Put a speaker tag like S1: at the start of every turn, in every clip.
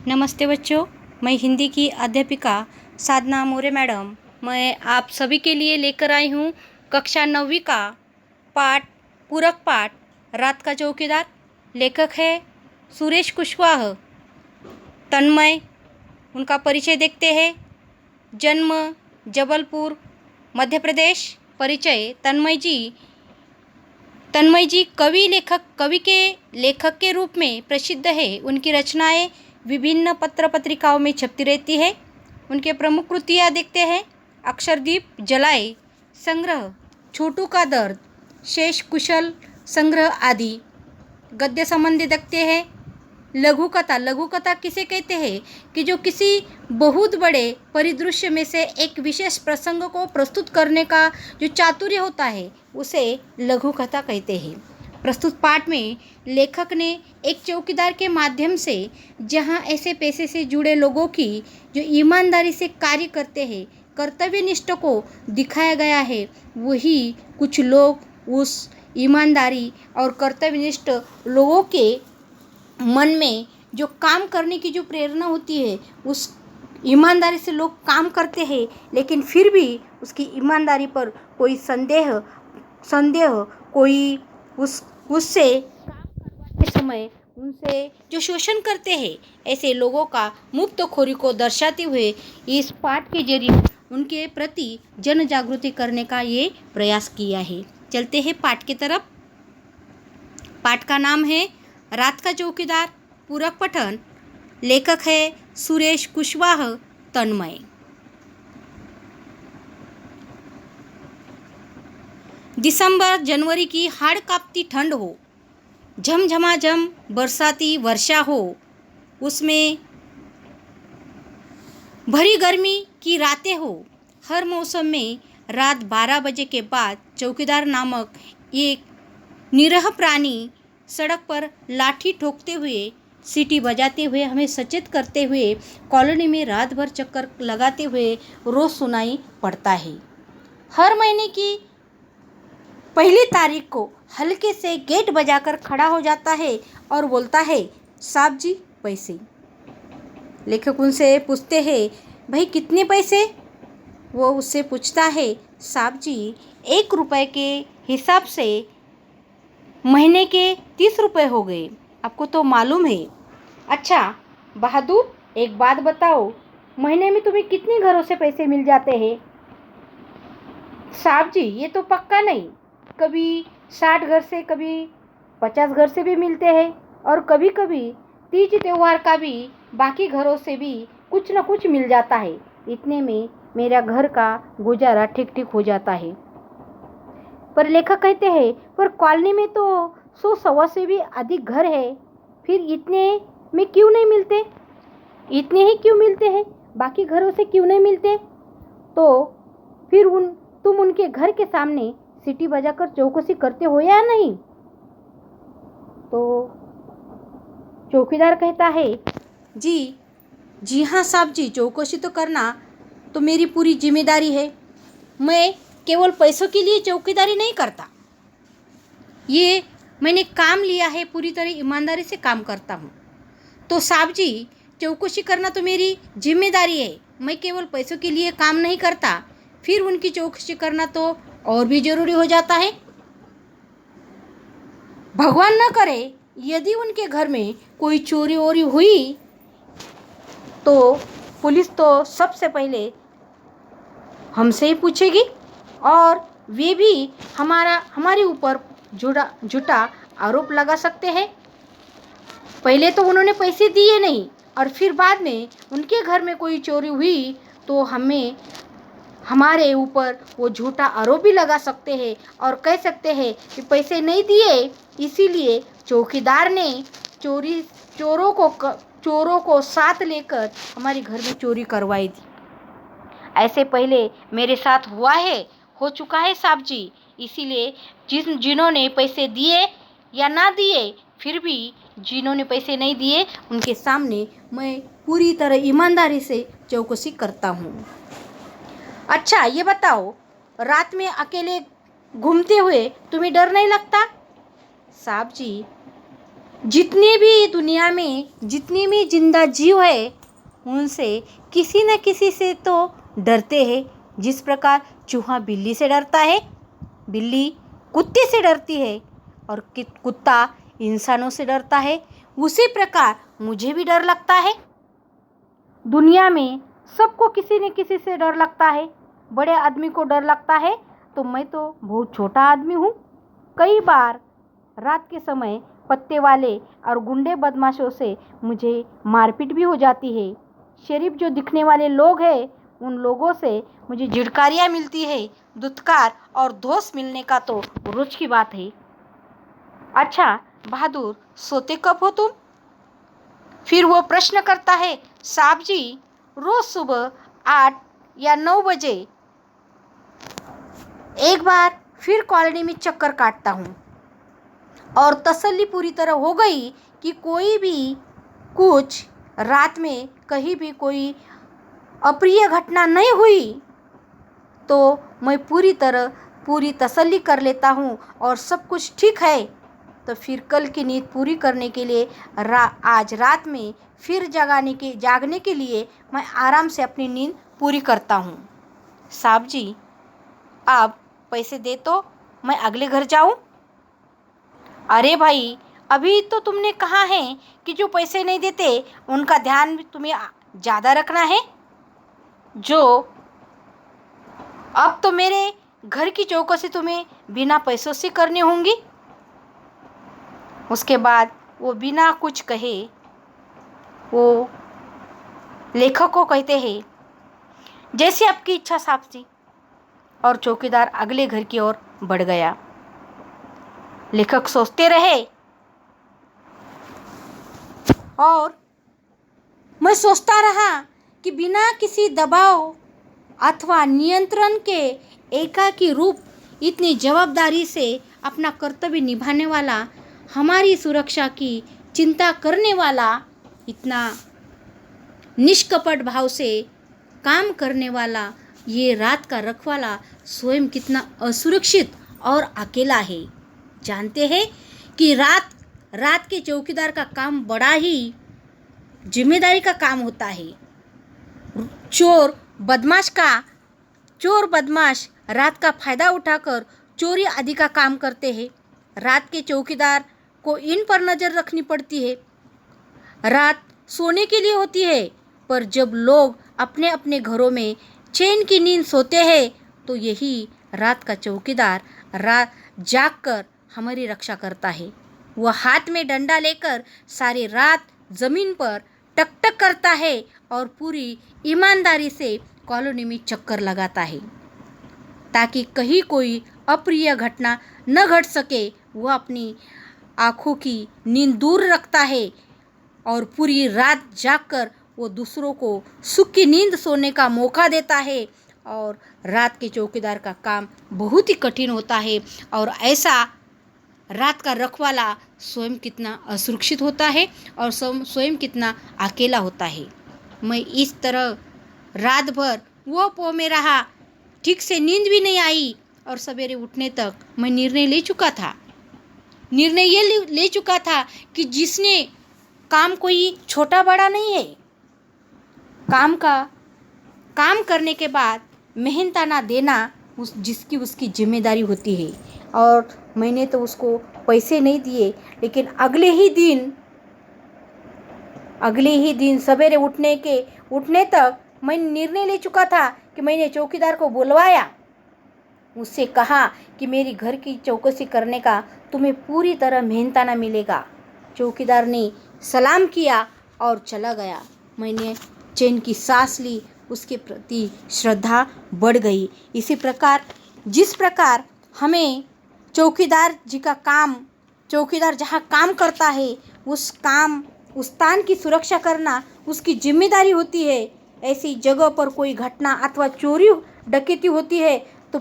S1: नमस्ते बच्चों, मैं हिंदी की अध्यापिका साधना मोरे मैडम। मैं आप सभी के लिए लेकर आई हूँ कक्षा 9वीं का पाठ पूरक पाठ रात का चौकीदार। लेखक है सुरेश कुशवाहा। तन्मय, उनका परिचय देखते हैं। जन्म जबलपुर मध्य प्रदेश। परिचय तन्मय जी कवि के लेखक के रूप में प्रसिद्ध है। उनकी रचनाएं विभिन्न पत्र पत्रिकाओं में छपती रहती है। उनके प्रमुख कृतियाँ देखते हैं। अक्षरदीप जलाए संग्रह, छोटू का दर्द, शेष कुशल संग्रह आदि। गद्य संबंधी देखते हैं। लघु कथा किसे कहते हैं कि जो किसी बहुत बड़े परिदृश्य में से एक विशेष प्रसंग को प्रस्तुत करने का जो चातुर्य होता है उसे लघु कथा कहते हैं। प्रस्तुत पाठ में लेखक ने एक चौकीदार के माध्यम से जहां ऐसे पेशे से जुड़े लोगों की जो ईमानदारी से कार्य करते हैं, कर्तव्यनिष्ठ को दिखाया गया है। वही कुछ लोग उस ईमानदारी और कर्तव्यनिष्ठ लोगों के मन में जो काम करने की जो प्रेरणा होती है, उस ईमानदारी से लोग काम करते हैं, लेकिन फिर भी उसकी ईमानदारी पर कोई संदेह कोई उससे काम करवाते समय उनसे जो शोषण करते हैं, ऐसे लोगों का मुक्तखोरी को दर्शाते हुए इस पाठ के जरिए उनके प्रति जन जागृति करने का ये प्रयास किया है। चलते हैं पाठ की तरफ। पाठ का नाम है रात का चौकीदार। पूरक पठन। लेखक है सुरेश कुशवाहा। तन्मय। दिसंबर जनवरी की हाड़ कांपती ठंड हो, झमझमाझम बरसाती वर्षा हो, उसमें भरी गर्मी की रातें हो। हर मौसम में रात 12 बजे के बाद चौकीदार नामक एक निरह प्राणी सड़क पर लाठी ठोकते हुए, सीटी बजाते हुए, हमें सचेत करते हुए, कॉलोनी में रात भर चक्कर लगाते हुए रोज सुनाई पड़ता है। हर महीने की पहली तारीख को हल्के से गेट बजाकर खड़ा हो जाता है और बोलता है, साहब जी पैसे। लेखक उनसे पूछते हैं, भाई कितने पैसे? वो उससे पूछता है, साहब जी 1 रुपए के हिसाब से महीने के 30 रुपए हो गए, आपको तो मालूम है। अच्छा बहादुर, एक बात बताओ, महीने में तुम्हें कितने घरों से पैसे मिल जाते हैं? साहब जी ये तो पक्का नहीं, कभी 60 घर से, कभी 50 घर से भी मिलते हैं, और कभी कभी तीज त्योहार का भी बाकी घरों से भी कुछ न कुछ मिल जाता है। इतने में मेरा घर का गुजारा ठीक ठीक हो जाता है। पर लेखक कहते हैं, पर कॉलोनी में तो 100-125 से भी अधिक घर है, फिर इतने में क्यों नहीं मिलते? इतने ही क्यों मिलते हैं, बाकी घरों से क्यों नहीं मिलते? तो फिर तुम उनके घर के सामने सीटी बजाकर चौकसी करते हो या नहीं? तो चौकीदार कहता है, जी हाँ साहब जी, चौकसी तो करना तो मेरी पूरी जिम्मेदारी है। मैं केवल पैसों के लिए चौकीदारी नहीं करता, ये मैंने काम लिया है, पूरी तरह ईमानदारी से काम करता हूँ। तो साहब जी चौकसी करना तो मेरी जिम्मेदारी है, मैं केवल पैसों के लिए काम नहीं करता, फिर उनकी चौकसी करना तो और भी जरूरी हो जाता है। भगवान न करे यदि उनके घर में कोई चोरी वोरी हुई तो पुलिस तो सबसे पहले हमसे ही पूछेगी, और वे भी हमारे ऊपर झूठा आरोप लगा सकते हैं। पहले तो उन्होंने पैसे दिए नहीं, और फिर बाद में उनके घर में कोई चोरी हुई तो हमारे ऊपर वो झूठा आरोप भी लगा सकते हैं और कह सकते हैं कि पैसे नहीं दिए, इसीलिए चौकीदार ने चोरों को साथ लेकर हमारे घर में चोरी करवाई थी। ऐसे पहले मेरे साथ हो चुका है साहब जी, इसीलिए जिन्होंने पैसे दिए या ना दिए, फिर भी जिन्होंने पैसे नहीं दिए उनके सामने मैं पूरी तरह ईमानदारी से चौकसी करता हूँ। अच्छा ये बताओ, रात में अकेले घूमते हुए तुम्हें डर नहीं लगता? साहब जी जितने भी दुनिया में जितने भी जिंदा जीव है उनसे किसी न किसी से तो डरते हैं। जिस प्रकार चूहा बिल्ली से डरता है, बिल्ली कुत्ते से डरती है और कुत्ता इंसानों से डरता है, उसी प्रकार मुझे भी डर लगता है। दुनिया में सबको किसी न किसी से डर लगता है। बड़े आदमी को डर लगता है तो मैं तो बहुत छोटा आदमी हूँ। कई बार रात के समय पत्ते वाले और गुंडे बदमाशों से मुझे मारपीट भी हो जाती है। शरीफ जो दिखने वाले लोग हैं उन लोगों से मुझे झिड़कारियाँ मिलती है। दुत्कार और दोष मिलने का तो रोज की बात है। अच्छा बहादुर, सोते कब हो तुम? फिर वो प्रश्न करता है, साहब जी रोज सुबह 8 या 9 बजे एक बार फिर कॉलोनी में चक्कर काटता हूँ और तसल्ली पूरी तरह हो गई कि कोई भी कुछ रात में कहीं भी कोई अप्रिय घटना नहीं हुई तो मैं पूरी तसल्ली कर लेता हूँ और सब कुछ ठीक है। तो फिर कल की नींद पूरी करने के लिए आज रात में फिर जागने के लिए मैं आराम से अपनी नींद पूरी करता हूँ। साहब जी आप पैसे दे तो मैं अगले घर जाऊँ। अरे भाई अभी तो तुमने कहा है कि जो पैसे नहीं देते उनका ध्यान भी तुम्हें ज़्यादा रखना है। जो अब तो मेरे घर की चौकसी तुम्हें बिना पैसों से करनी होंगी। उसके बाद वो बिना कुछ कहे वो लेखक को कहते हैं, जैसी आपकी इच्छा साहब जी। और चौकीदार अगले घर की ओर बढ़ गया। लेखक सोचते रहे और मैं सोचता रहा कि बिना किसी दबाव अथवा नियंत्रण के एकाकी रूप इतनी जवाबदारी से अपना कर्तव्य निभाने वाला, हमारी सुरक्षा की चिंता करने वाला, इतना निष्कपट भाव से काम करने वाला ये रात का रखवाला स्वयं कितना असुरक्षित और अकेला है। जानते हैं कि रात के चौकीदार का काम बड़ा ही जिम्मेदारी का काम होता है। चोर बदमाश रात का फायदा उठाकर चोरी आदि का काम करते हैं। रात के चौकीदार को इन पर नज़र रखनी पड़ती है। रात सोने के लिए होती है, पर जब लोग अपने अपने घरों में चैन की नींद सोते हैं तो यही रात का चौकीदार रात जागकर हमारी रक्षा करता है। वह हाथ में डंडा लेकर सारी रात ज़मीन पर टकटक करता है और पूरी ईमानदारी से कॉलोनी में चक्कर लगाता है ताकि कहीं कोई अप्रिय घटना न घट सके। वह अपनी आँखों की नींद दूर रखता है और पूरी रात जागकर वो दूसरों को सुख की नींद सोने का मौका देता है। और रात के चौकीदार का काम बहुत ही कठिन होता है और ऐसा रात का रखवाला स्वयं कितना असुरक्षित होता है और स्वयं कितना अकेला होता है। मैं इस तरह रात भर वो पो में रहा, ठीक से नींद भी नहीं आई और सवेरे उठने तक मैं निर्णय ले चुका था कि जिसने काम कोई छोटा बड़ा नहीं है। काम करने के बाद मेहनताना देना जिसकी उसकी जिम्मेदारी होती है। और मैंने तो उसको पैसे नहीं दिए, लेकिन अगले ही दिन सवेरे उठने तक मैं निर्णय ले चुका था कि मैंने चौकीदार को बुलवाया। उससे कहा कि मेरी घर की चौकसी करने का तुम्हें पूरी तरह मेहनताना मिलेगा। चौकीदार ने सलाम किया और चला गया। मैंने चैन की सांस ली, उसके प्रति श्रद्धा बढ़ गई। इसी प्रकार जिस प्रकार हमें चौकीदार जहाँ काम करता है उस स्थान की सुरक्षा करना उसकी जिम्मेदारी होती है। ऐसी जगह पर कोई घटना अथवा चोरी डकैती होती है तो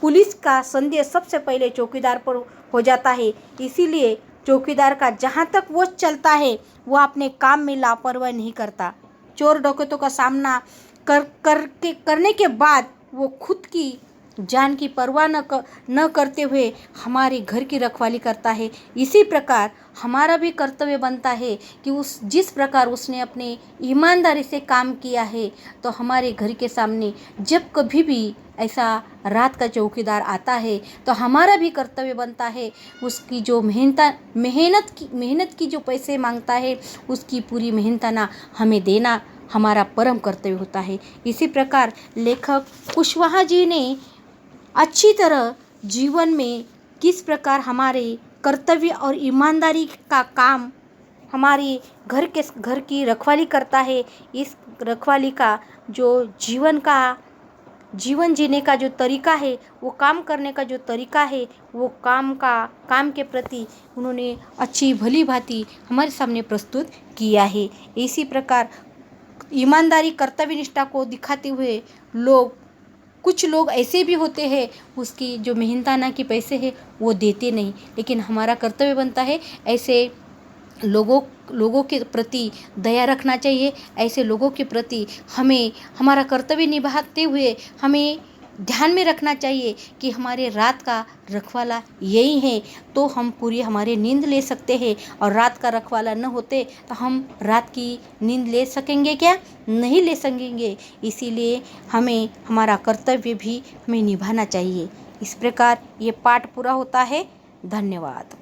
S1: पुलिस का संदेश सबसे पहले चौकीदार पर हो जाता है। इसीलिए चौकीदार का जहाँ तक वो चलता है वह अपने काम में लापरवाही नहीं करता। चोर डकैतों का सामना करने के बाद वो खुद की जान की परवाह न करते हुए हमारे घर की रखवाली करता है। इसी प्रकार हमारा भी कर्तव्य बनता है कि जिस प्रकार उसने अपने ईमानदारी से काम किया है, तो हमारे घर के सामने जब कभी भी ऐसा रात का चौकीदार आता है तो हमारा भी कर्तव्य बनता है उसकी जो मेहनत की जो पैसे मांगता है उसकी पूरी मेहनताना हमें देना हमारा परम कर्तव्य होता है। इसी प्रकार लेखक कुशवाहा जी ने अच्छी तरह जीवन में किस प्रकार हमारे कर्तव्य और ईमानदारी का काम हमारी घर की रखवाली करता है, इस रखवाली का जो जीवन जीने का जो तरीका है, वो काम करने का जो तरीका है, वो काम के प्रति उन्होंने अच्छी भली भांति हमारे सामने प्रस्तुत किया है। इसी प्रकार ईमानदारी कर्तव्य निष्ठा को दिखाते हुए कुछ लोग ऐसे भी होते हैं उसकी जो मेहनताना की पैसे है वो देते नहीं, लेकिन हमारा कर्तव्य बनता है ऐसे लोगों के प्रति दया रखना चाहिए। ऐसे लोगों के प्रति हमें हमारा कर्तव्य निभाते हुए हमें ध्यान में रखना चाहिए कि हमारे रात का रखवाला यही है, तो हम पूरी हमारी नींद ले सकते हैं। और रात का रखवाला न होते तो हम रात की नींद ले सकेंगे क्या? नहीं ले सकेंगे। इसीलिए हमें हमारा कर्तव्य भी हमें निभाना चाहिए। इस प्रकार ये पाठ पूरा होता है। धन्यवाद।